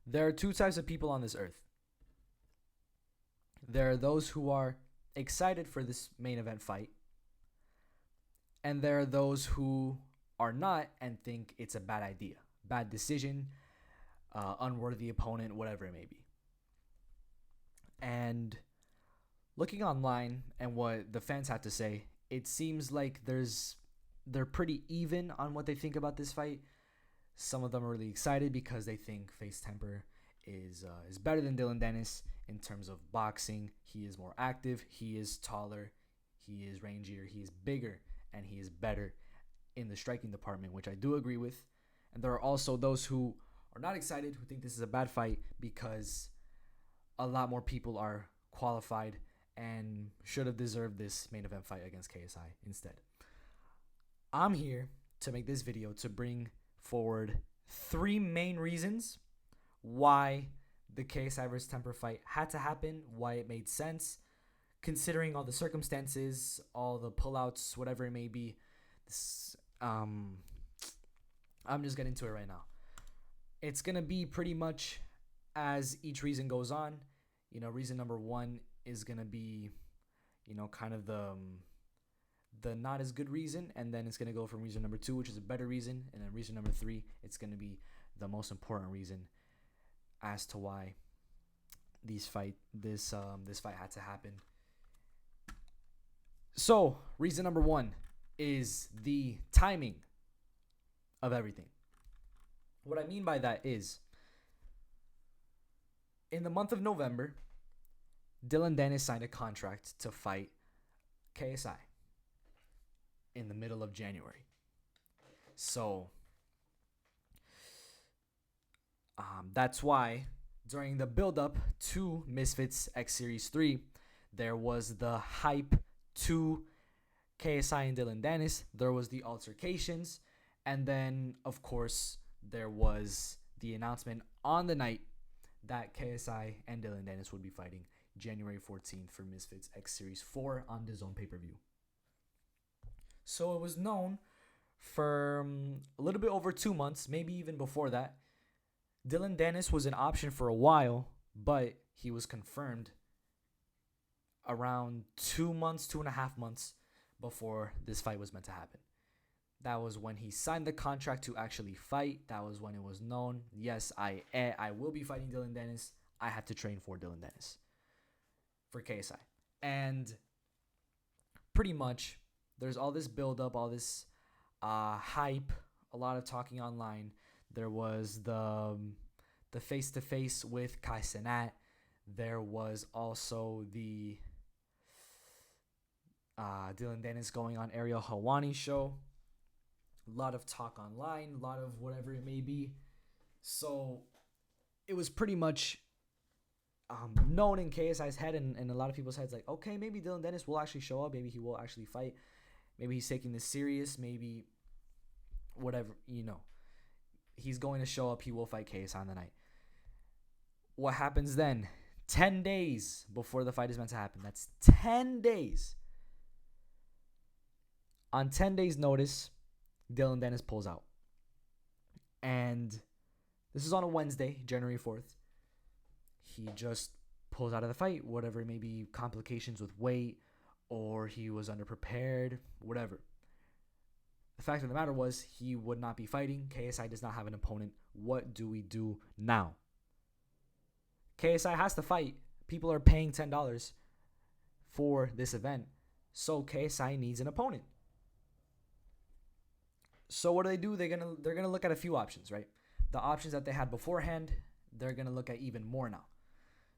There are two types of people on this earth. There are those who are excited for this main event fight, and there are those who are not and think it's a bad idea, bad decision, unworthy opponent, whatever it may be. And looking online and what the fans have to say, it seems like they're pretty even on what they think about this fight. Some of them are really excited because they think FaZe Temperrr is better than Dillon Danis in terms of boxing. He is more active, he is taller, he is rangier, he is bigger, and he is better in the striking department, which I do agree with. And there are also those who are not excited, who think this is a bad fight because a lot more people are qualified and should have deserved this main event fight against KSI instead. I'm here to make this video to bring forward 3 main reasons why the KSI vs Temperrr fight had to happen, why it made sense, considering all the circumstances, all the pullouts, whatever it may be. I'm just getting into it right now. It's gonna be pretty much as each reason goes on. Reason number 1 is gonna be, kind of the not as good reason, and then it's gonna go from reason number 2, which is a better reason, and then reason number 3, it's gonna be the most important reason as to why this fight had to happen. So reason number 1 is the timing of everything. What I mean by that is, in the month of November, Dillon Danis signed a contract to fight KSI in the middle of January. So that's why during the build-up to Misfits X Series 3, there was the hype to KSI and Dillon Danis. There was the altercations. And then, of course, there was the announcement on the night that KSI and Dillon Danis would be fighting January 14th for Misfits X Series 4 on DAZN pay-per-view. So it was known for a little bit over 2 months, maybe even before that. Dillon Danis was an option for a while, but he was confirmed around 2 months, 2.5 months before this fight was meant to happen. That was when he signed the contract to actually fight. That was when it was known, yes, I will be fighting Dillon Danis. I have to train for Dillon Danis for KSI. And pretty much there's all this build-up, all this hype, a lot of talking online. There was the face-to-face with KSI. There was also the Dillon Danis going on Ariel Helwani's show. A lot of talk online, a lot of whatever it may be. So it was pretty much known in KSI's head and a lot of people's heads, like, okay, maybe Dillon Danis will actually show up. Maybe he will actually fight. Maybe he's taking this serious. Maybe whatever, he's going to show up. He will fight KSI on the night. What happens then? 10 days before the fight is meant to happen. That's 10 days. On 10 days' notice, Dillon Danis pulls out. And this is on a Wednesday, January 4th. He just pulls out of the fight, whatever it may be, complications with weight, or he was underprepared, whatever. The fact of the matter was, he would not be fighting. KSI does not have an opponent. What do we do now? KSI has to fight. People are paying $10 for this event. So KSI needs an opponent. So what do? They're gonna look at a few options, right? The options that they had beforehand, they're gonna look at even more now.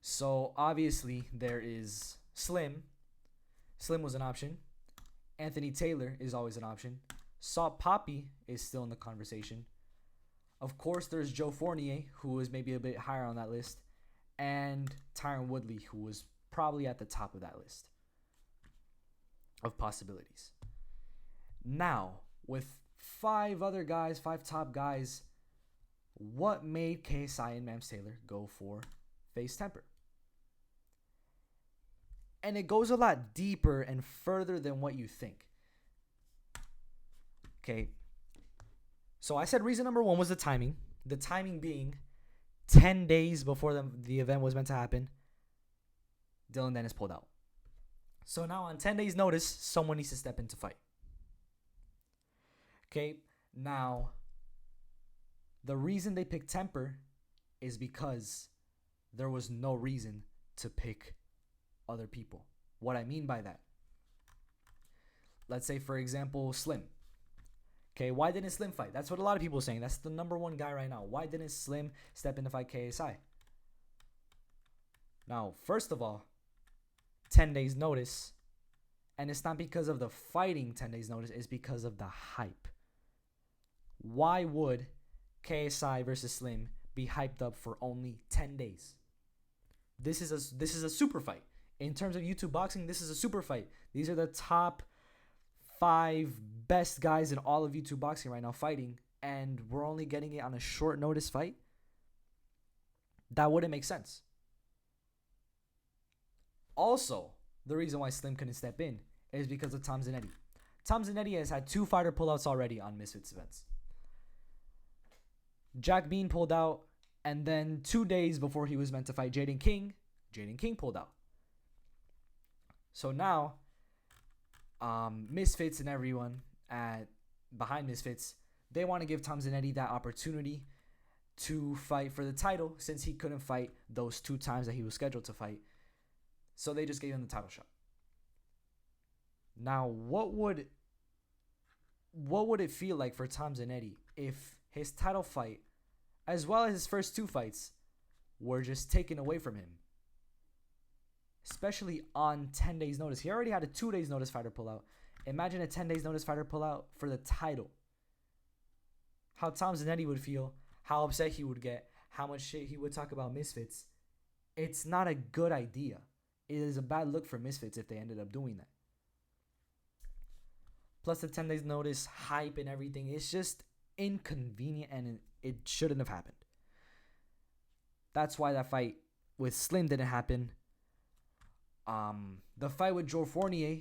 So obviously there is Slim. Slim was an option. Anthony Taylor is always an option. Salt Poppy is still in the conversation. Of course, there's Joe Fournier, who is maybe a bit higher on that list, and Tyron Woodley, who was probably at the top of that list of possibilities. Now, with 5 top guys, what made KSI and Mams Taylor go for FaZe Temperrr? And it goes a lot deeper and further than what you think. Okay. So I said reason number 1 was the timing. The timing being 10 days before the event was meant to happen, Dylan Dennis pulled out. So now on 10 days notice, someone needs to step in to fight. Okay, now the reason they picked Temperrr is because there was no reason to pick other people. What I mean by that, let's say for example Slim. Okay, why didn't Slim fight? That's what a lot of people are saying. That's the number one guy right now. Why didn't Slim step in to fight KSI? Now, first of all, 10 days notice, and it's not because of the fighting 10 days notice, it's because of the hype. Why would KSI versus Slim be hyped up for only 10 days? This is a super fight. In terms of YouTube boxing, this is a super fight. These are the top 5 best guys in all of YouTube boxing right now fighting, and we're only getting it on a short notice fight. That wouldn't make sense. Also, the reason why Slim couldn't step in is because of Tom Zanetti. Tom Zanetti has had 2 fighter pullouts already on Misfits events. Jack Bean pulled out, and then 2 days before he was meant to fight Jaden King pulled out. So now, Misfits and everyone behind Misfits, they want to give Tom Zanetti that opportunity to fight for the title since he couldn't fight those 2 times that he was scheduled to fight. So they just gave him the title shot. Now, what would it feel like for Tom Zanetti if his title fight, as well as his first 2 fights, were just taken away from him? Especially on 10 days notice. He already had a 2 days notice fighter pullout. Imagine a 10 days notice fighter pullout for the title. How Tom Zanetti would feel, how upset he would get, how much shit he would talk about Misfits. It's not a good idea. It is a bad look for Misfits if they ended up doing that. Plus the 10 days notice hype and everything. It's just inconvenient and it shouldn't have happened. That's why that fight with Slim didn't happen. The fight with Joe Fournier,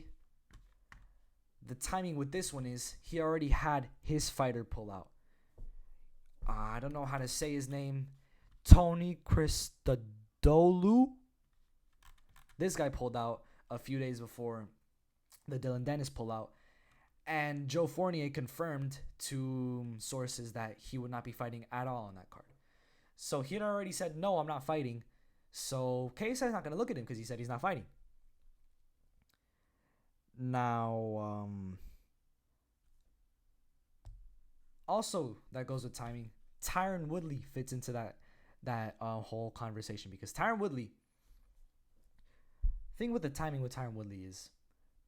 the timing with this one is he already had his fighter pull out. I don't know how to say his name. Tony Christodoulou. This guy pulled out a few days before the Dylan Dennis pullout. And Joe Fournier confirmed to sources that he would not be fighting at all on that card. So he had already said, no, I'm not fighting. So KSI is not going to look at him because he said he's not fighting. Now, also that goes with timing. Tyron Woodley fits into that whole conversation because Tyron Woodley, thing with the timing with Tyron Woodley is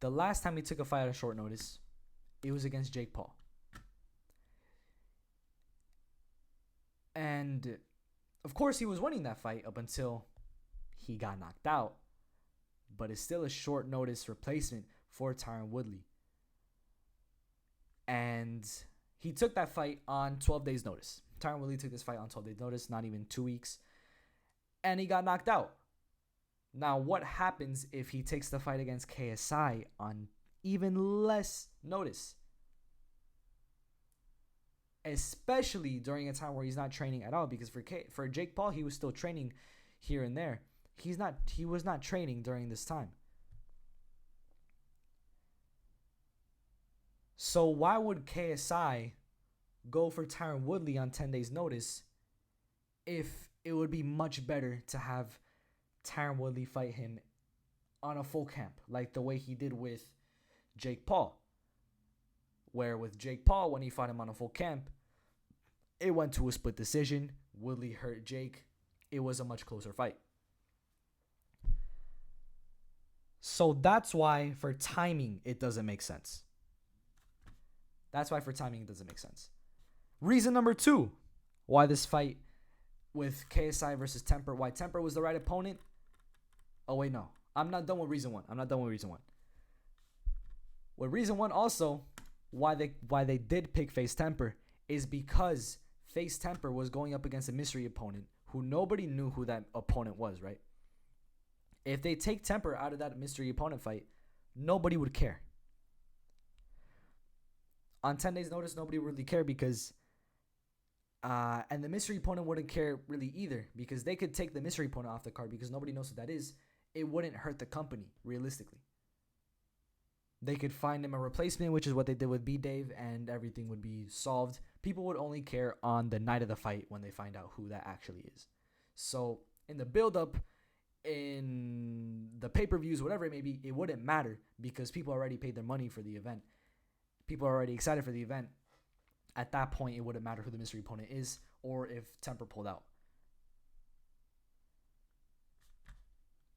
the last time he took a fight at short notice, it was against Jake Paul. And of course he was winning that fight up until he got knocked out. But it's still a short notice replacement for Tyron Woodley. And he took that fight on 12 days notice. Tyron Woodley took this fight on 12 days notice, not even 2 weeks. And he got knocked out. Now, what happens if he takes the fight against KSI on even less notice? Especially during a time where he's not training at all, because for Jake Paul, he was still training here and there. He was not training during this time. So why would KSI go for Tyron Woodley on 10 days notice if it would be much better to have Tyron Woodley fight him on a full camp, like the way he did with Jake Paul? Where with Jake Paul, when he fought him on a full camp, it went to a split decision. Woodley hurt Jake. It was a much closer fight. So that's why for timing, it doesn't make sense. Reason number 2, why this fight with KSI versus Temperrr, why Temperrr was the right opponent. Oh, wait, no. I'm not done with reason 1. With reason 1 also, why they did pick FaZe Temperrr is because FaZe Temperrr was going up against a mystery opponent who nobody knew who that opponent was, right? If they take Temperrr out of that mystery opponent fight, nobody would care. On 10 days notice, nobody would really care because And the mystery opponent wouldn't care really either, because they could take the mystery opponent off the card because nobody knows who that is. It wouldn't hurt the company, realistically. They could find him a replacement, which is what they did with B-Dave, and everything would be solved. People would only care on the night of the fight when they find out who that actually is. So in the build-up, in the pay-per-views, whatever it may be, it wouldn't matter because people already paid their money for the event. People are already excited for the event. At that point, it wouldn't matter who the mystery opponent is or if Temperrr pulled out.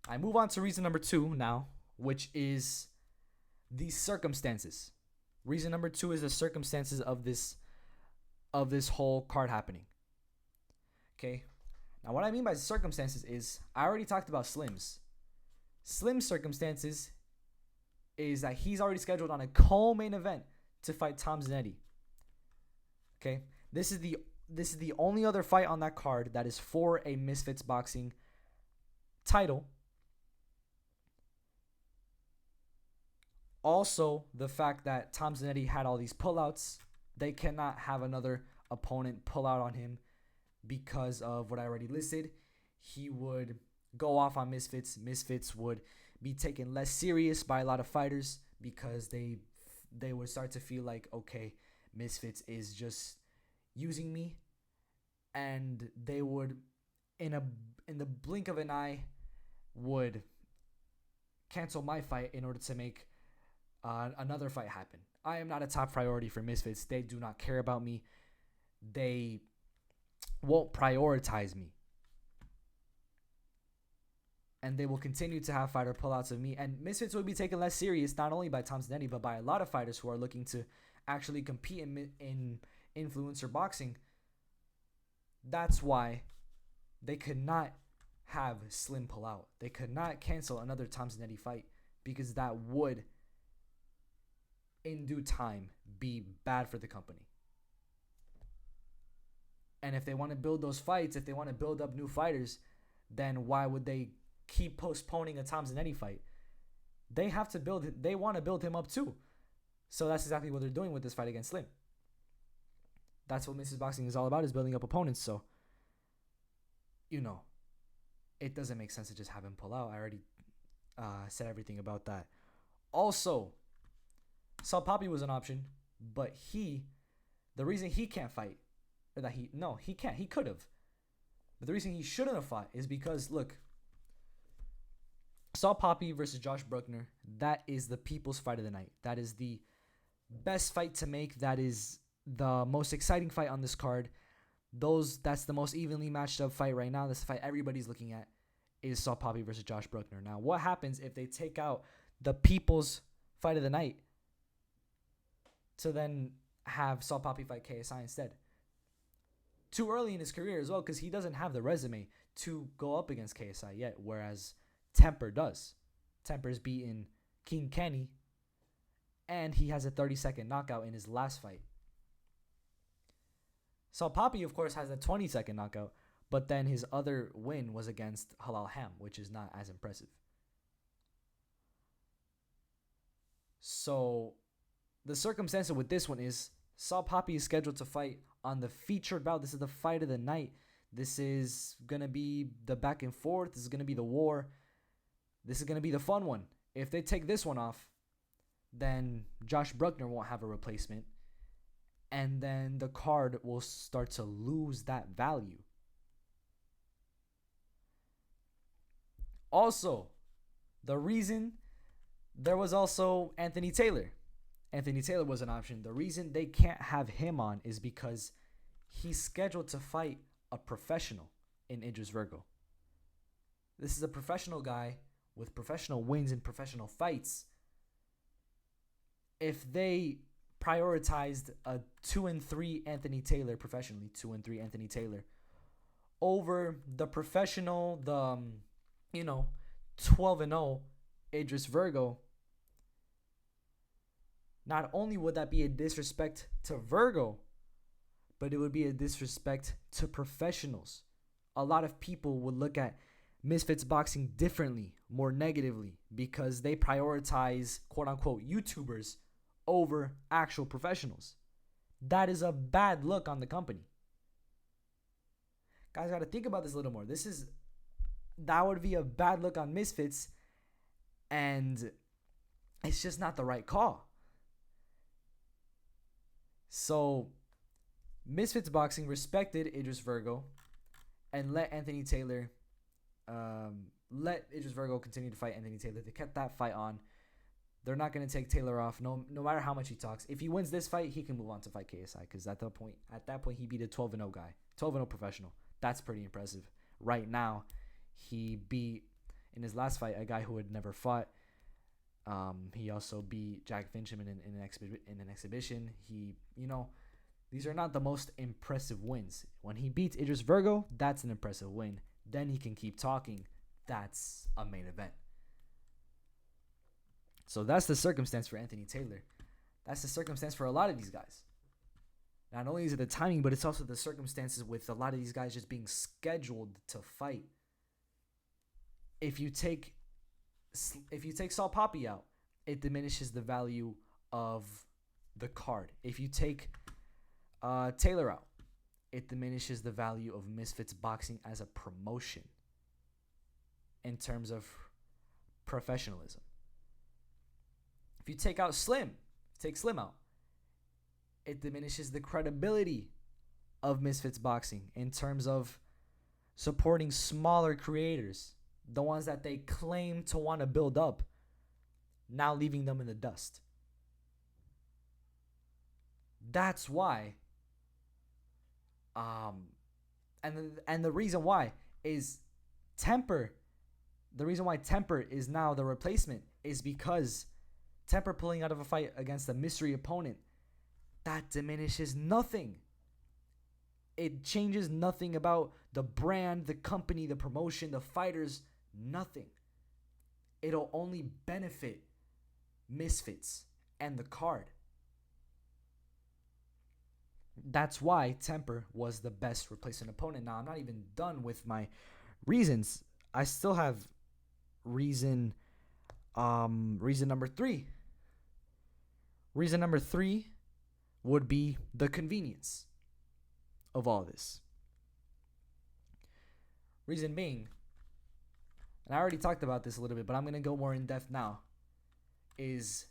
I move on to reason number 2 now, which is the circumstances. Reason number 2 is the circumstances of this whole card happening. Okay. Now, what I mean by circumstances is, I already talked about Slim's. Slim's circumstances is that he's already scheduled on a co-main event to fight Tom Zanetti. Okay, this is the only other fight on that card that is for a Misfits Boxing title. Also, the fact that Tom Zanetti had all these pullouts, they cannot have another opponent pull out on him because of what I already listed. He would go off on Misfits. Misfits would be taken less serious by a lot of fighters because they would start to feel like, okay, Misfits is just using me, and they would, in the blink of an eye, would cancel my fight in order to make another fight happen. I am not a top priority for Misfits. They do not care about me. They won't prioritize me. And they will continue to have fighter pullouts of me. And Misfits would be taken less serious, not only by Tom Zanetti, but by a lot of fighters who are looking to actually compete in influencer boxing. That's why they could not have Slim pull out. They could not cancel another Tom Zanetti fight because that would, in due time, be bad for the company. And if they want to build those fights, if they want to build up new fighters, then why would they keep postponing a Tom Zanetti fight? They have to build it. They want to build him up too. So that's exactly what they're doing with this fight against Slim. That's what Mrs. Boxing is all about, is building up opponents. So, it doesn't make sense to just have him pull out. I already said everything about that. Also, Sal Papi was an option, but the reason he can't fight, he can't. He could have. But the reason he shouldn't have fought is because, look, Sal Papi versus Josh Bruckner, that is the people's fight of the night. That is the best fight to make. That is the most exciting fight on this card. That's the most evenly matched up fight right now. This fight everybody's looking at is Sal Papi versus Josh Bruckner. Now, what happens if they take out the people's fight of the night to then have Sal Papi fight KSI instead? Too early in his career as well, because he doesn't have the resume to go up against KSI yet, whereas Temperrr does. Temperrr's beaten King Kenny, and he has a 30-second knockout in his last fight. Sal Papi, of course, has a 20-second knockout, but then his other win was against Halal Ham, which is not as impressive. So the circumstance with this one is Sal Papi is scheduled to fight on the featured bout. This is the fight of the night. This is going to be the back and forth. This is going to be the war. This is going to be the fun one. If they take this one off, then Josh Bruckner won't have a replacement. And then the card will start to lose that value. Also, the reason there was also Anthony Taylor. Anthony Taylor was an option. The reason they can't have him on is because he's scheduled to fight a professional in Idris Virgo. This is a professional guy with professional wins in professional fights. If they prioritized a 2-3 Anthony Taylor professionally, 2-3 Anthony Taylor, over the professional, 12-0 Idris Virgo, not only would that be a disrespect to Virgo, but it would be a disrespect to professionals. A lot of people would look at Misfits Boxing differently, more negatively, because they prioritize quote-unquote YouTubers over actual professionals. That is a bad look on the company. Guys got to think about this a little more. That would be a bad look on Misfits, and it's just not the right call. So Misfits Boxing respected Idris Virgo and let Anthony Taylor let Idris Virgo continue to fight Anthony Taylor. They kept that fight on. They're not going to take Taylor off no matter how much he talks. If he wins this fight, he can move on to fight KSI, because at that point he beat a 12-0 guy, 12-0 professional. That's pretty impressive. Right now, he beat, in his last fight, a guy who had never fought. He also beat Jack Fincham in an exhibition. These are not the most impressive wins. When he beats Idris Virgo, that's an impressive win. Then he can keep talking. That's a main event. So that's the circumstance for Anthony Taylor. That's the circumstance for a lot of these guys. Not only is it the timing, but it's also the circumstances with a lot of these guys just being scheduled to fight. If you take Saul Poppy out, it diminishes the value of the card. If you take Taylor out, it diminishes the value of Misfits Boxing as a promotion in terms of professionalism. If you take out Slim out, it diminishes the credibility of Misfits Boxing in terms of supporting smaller creators, the ones that they claim to want to build up, now leaving them in the dust. That's why. And the reason why is Temperrr. The reason why Temperrr is now the replacement is because Temperrr pulling out of a fight against a mystery opponent, that diminishes nothing. It changes nothing about the brand, the company, the promotion, the fighters, nothing. It'll only benefit Misfits and the card. That's why Temperrr was the best replacement opponent. Now, I'm not even done with my reasons. I still have reason number 3. Reason number 3 would be the convenience of all this. Reason being, and I already talked about this a little bit, but I'm going to go more in depth now, is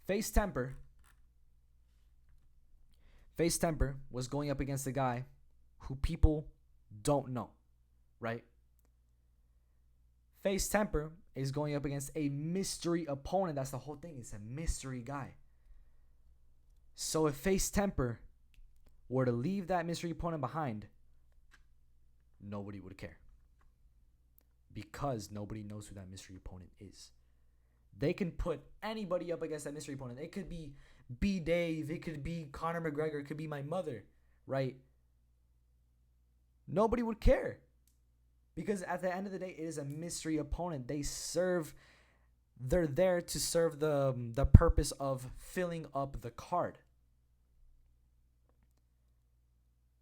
FaZe Temperrr was going up against a guy who people don't know, right? FaZe Temperrr is going up against a mystery opponent. That's the whole thing. It's a mystery guy. So if FaZe Temperrr were to leave that mystery opponent behind, nobody would care. Because nobody knows who that mystery opponent is. They can put anybody up against that mystery opponent. It could be B. Dave. It could be Conor McGregor. It could be my mother, right? Nobody would care. Because at the end of the day, it is a mystery opponent. They're there to serve the purpose of filling up the card.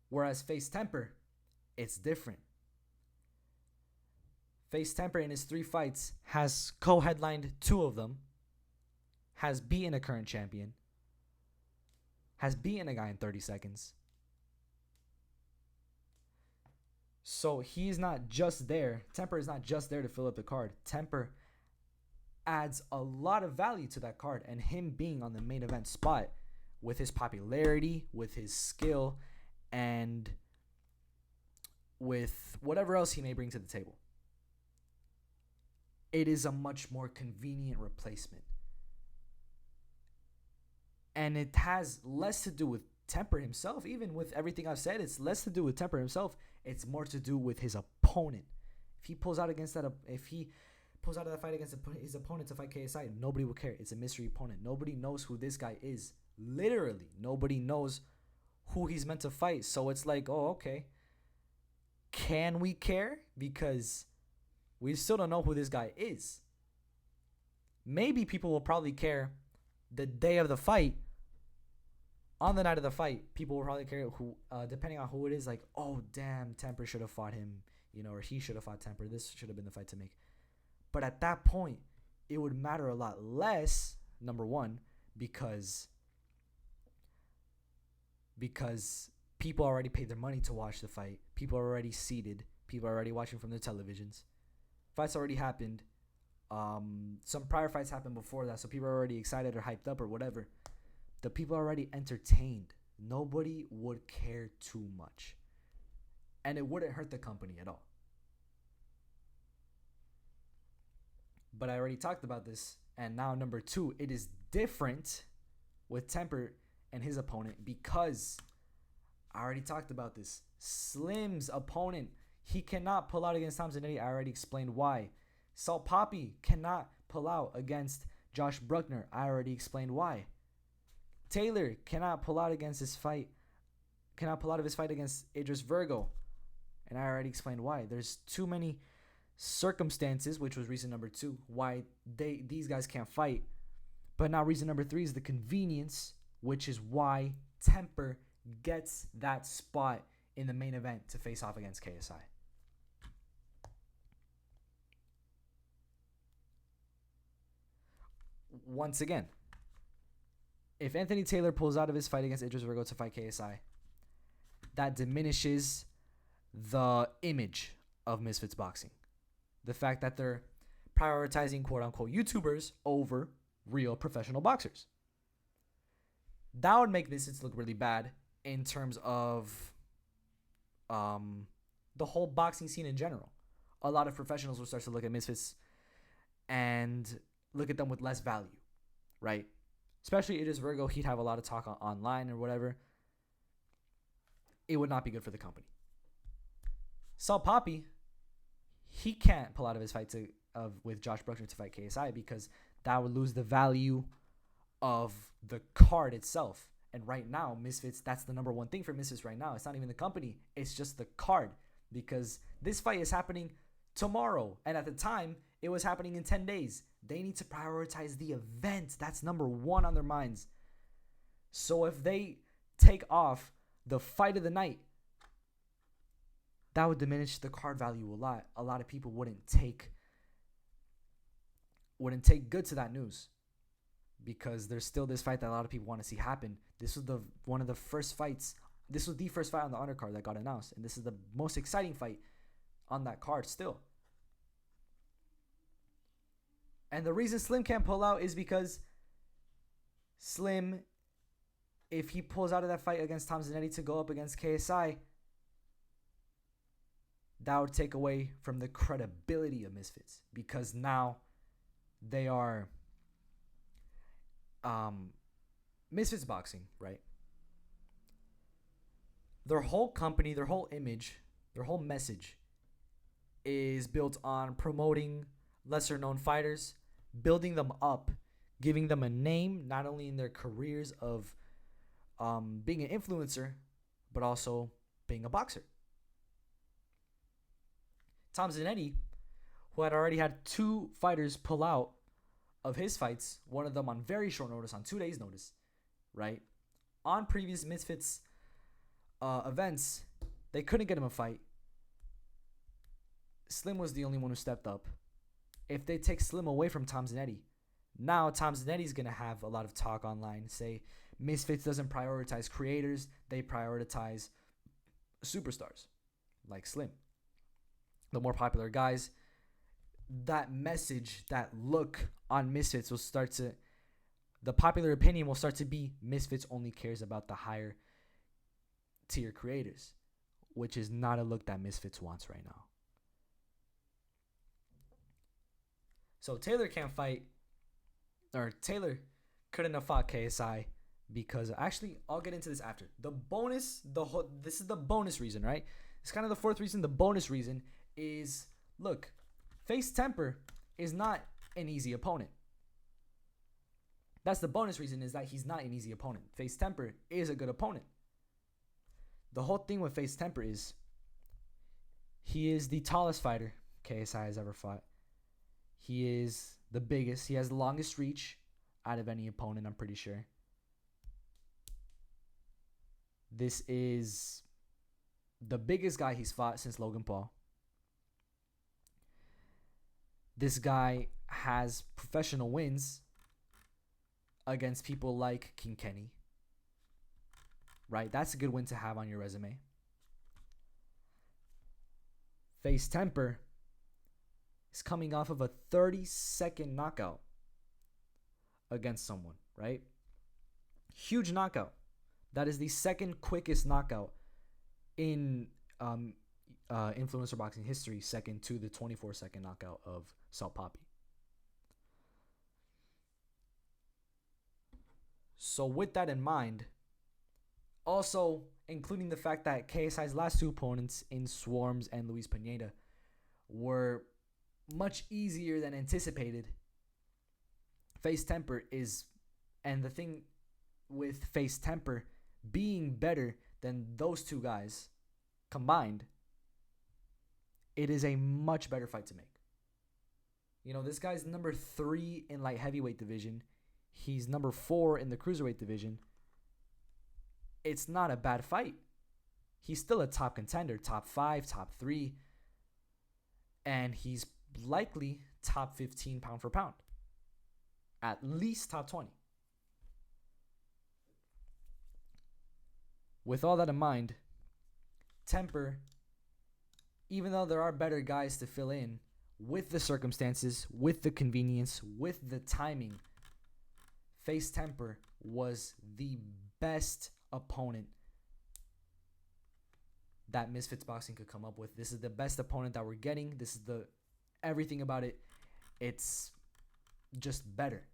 Whereas FaZe Temperrr, it's different. FaZe Temperrr in his 3 fights has co-headlined 2 of them, has beaten a current champion, has beaten a guy in 30 seconds. So he's not just there. Temperrr is not just there to fill up the card. Temperrr adds a lot of value to that card, and him being on the main event spot with his popularity, with his skill, and with whatever else he may bring to the table, it is a much more convenient replacement. And it has less to do with Temperrr himself. Even with everything I've said, it's less to do with Temperrr himself. It's more to do with his opponent. If he pulls out of that fight against his opponent to fight KSI, nobody will care. It's a mystery opponent. Nobody knows who this guy is. Literally, nobody knows who he's meant to fight. So it's like, oh, okay. Can we care? Because we still don't know who this guy is. Maybe people will probably care the day of the fight. On the night of the fight, people will probably care who, depending on who it is, like, oh, damn, Temperrr should have fought him, or he should have fought Temperrr. This should have been the fight to make. But at that point, it would matter a lot less, number one, because People already paid their money to watch the fight. People are already seated. People are already watching from their televisions. Fights already happened. Some prior fights happened before that, so people are already excited or hyped up or whatever. The people are already entertained. Nobody would care too much. And it wouldn't hurt the company at all. But I already talked about this. And now number 2, it is different with Temperrr and his opponent because I already talked about this. Slim's opponent, he cannot pull out against Tom Zanetti. I already explained why. Salt Poppy cannot pull out against Josh Bruckner. I already explained why. Taylor cannot pull out against his fight. Cannot pull out of his fight against Idris Virgo. And I already explained why. There's too many circumstances, which was reason number 2, why these guys can't fight. But now reason number 3 is the convenience, which is why Temperrr gets that spot in the main event to face off against KSI. Once again, if Anthony Taylor pulls out of his fight against Idris Virgo to fight KSI, that diminishes the image of Misfits Boxing. The fact that they're prioritizing quote-unquote YouTubers over real professional boxers. That would make Misfits look really bad in terms of the whole boxing scene in general. A lot of professionals will start to look at Misfits and look at them with less value, right? Especially Idris Virgo, he'd have a lot of talk online or whatever. It would not be good for the company. Salt Poppy, he can't pull out of his fight with Josh Bruckner to fight KSI because that would lose the value of the card itself. And right now, Misfits, that's the number one thing for Misfits right now. It's not even the company. It's just the card because this fight is happening tomorrow. And at the time, it was happening in 10 days. They need to prioritize the event. That's number 1 on their minds. So if they take off the fight of the night, that would diminish the card value a lot. A lot of people wouldn't take good to that news because there's still this fight that a lot of people want to see happen. This was one of the first fights. This was the first fight on the undercard that got announced, and this is the most exciting fight on that card still. And the reason Slim can't pull out is because Slim, if he pulls out of that fight against Tom Zanetti to go up against KSI, that would take away from the credibility of Misfits because now they are Misfits Boxing, right? Their whole company, their whole image, their whole message is built on promoting lesser known fighters, building them up, giving them a name, not only in their careers of being an influencer, but also being a boxer. Tom Zanetti, who had already had 2 fighters pull out of his fights, one of them on very short notice, on 2 days' notice, right? On previous Misfits events, they couldn't get him a fight. Slim was the only one who stepped up. If they take Slim away from Tom Zanetti, now Tom Zanetti's going to have a lot of talk online, say Misfits doesn't prioritize creators, they prioritize superstars like Slim. The more popular guys, that message, that look on Misfits will start to, the popular opinion will start to be Misfits only cares about the higher tier creators, which is not a look that Misfits wants right now. So Taylor can't fight, or Taylor couldn't have fought KSI because, actually, I'll get into this after. This is the bonus reason, right? It's kind of the 4th reason. The bonus reason is, look, FaZe Temperrr is not an easy opponent. That's the bonus reason, is that he's not an easy opponent. FaZe Temperrr is a good opponent. The whole thing with FaZe Temperrr is he is the tallest fighter KSI has ever fought. He is the biggest. He has the longest reach out of any opponent, I'm pretty sure. This is the biggest guy he's fought since Logan Paul. This guy has professional wins against people like King Kenny, right? That's a good win to have on your resume. FaZe Temperrr is coming off of a 30-second knockout against someone, right? Huge knockout. That is the second quickest knockout in influencer boxing history, second to the 24-second knockout of Salt Poppy. So with that in mind, also including the fact that KSI's last two opponents in Swarms and Luis Pineda were much easier than anticipated, FaZe Temperrr is, and the thing with FaZe Temperrr being better than those two guys combined, it is a much better fight to make. You know, this guy's number 3 in light heavyweight division. He's number 4 in the cruiserweight division. It's not a bad fight. He's still a top contender, top 5, top 3. And he's likely top 15 pound for pound. At least top 20. With all that in mind, Temperrr, even though there are better guys to fill in with the circumstances, with the convenience, with the timing, FaZe Temperrr was the best opponent that Misfits Boxing could come up with. This is the best opponent that we're getting. This is the everything about it. It's just better.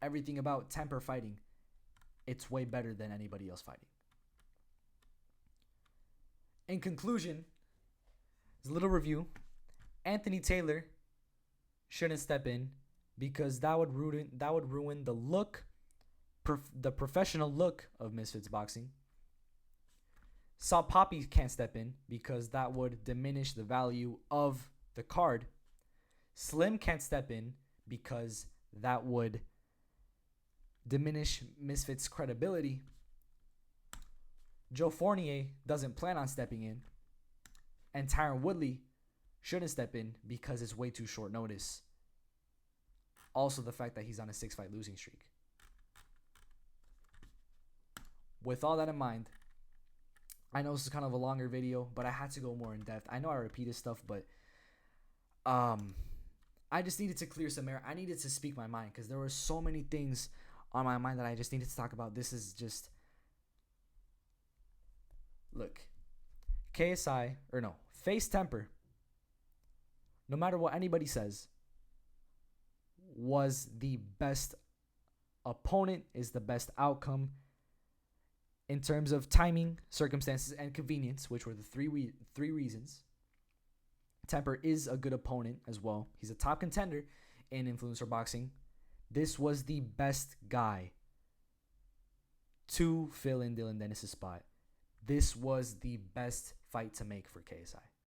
Everything about Temperrr fighting, it's way better than anybody else fighting. In conclusion, as a little review, Anthony Taylor shouldn't step in because that would ruin the look, the professional look of Misfits Boxing. Salt Poppy can't step in because that would diminish the value of the card. Slim can't step in because that would diminish Misfits' credibility. Joe Fournier doesn't plan on stepping in. And Tyron Woodley shouldn't step in because it's way too short notice. Also, the fact that he's on a 6-fight losing streak. With all that in mind, I know this is kind of a longer video, but I had to go more in depth. I know I repeated stuff, but I just needed to clear some air. I needed to speak my mind because there were so many things on my mind that I just needed to talk about. This is just... Look, KSI, or no, FaZe Temperrr, no matter what anybody says, was the best opponent, is the best outcome in terms of timing, circumstances, and convenience, which were the three reasons. Temperrr is a good opponent as well. He's a top contender in influencer boxing. This was the best guy to fill in Dylan Dennis' spot. This was the best fight to make for KSI.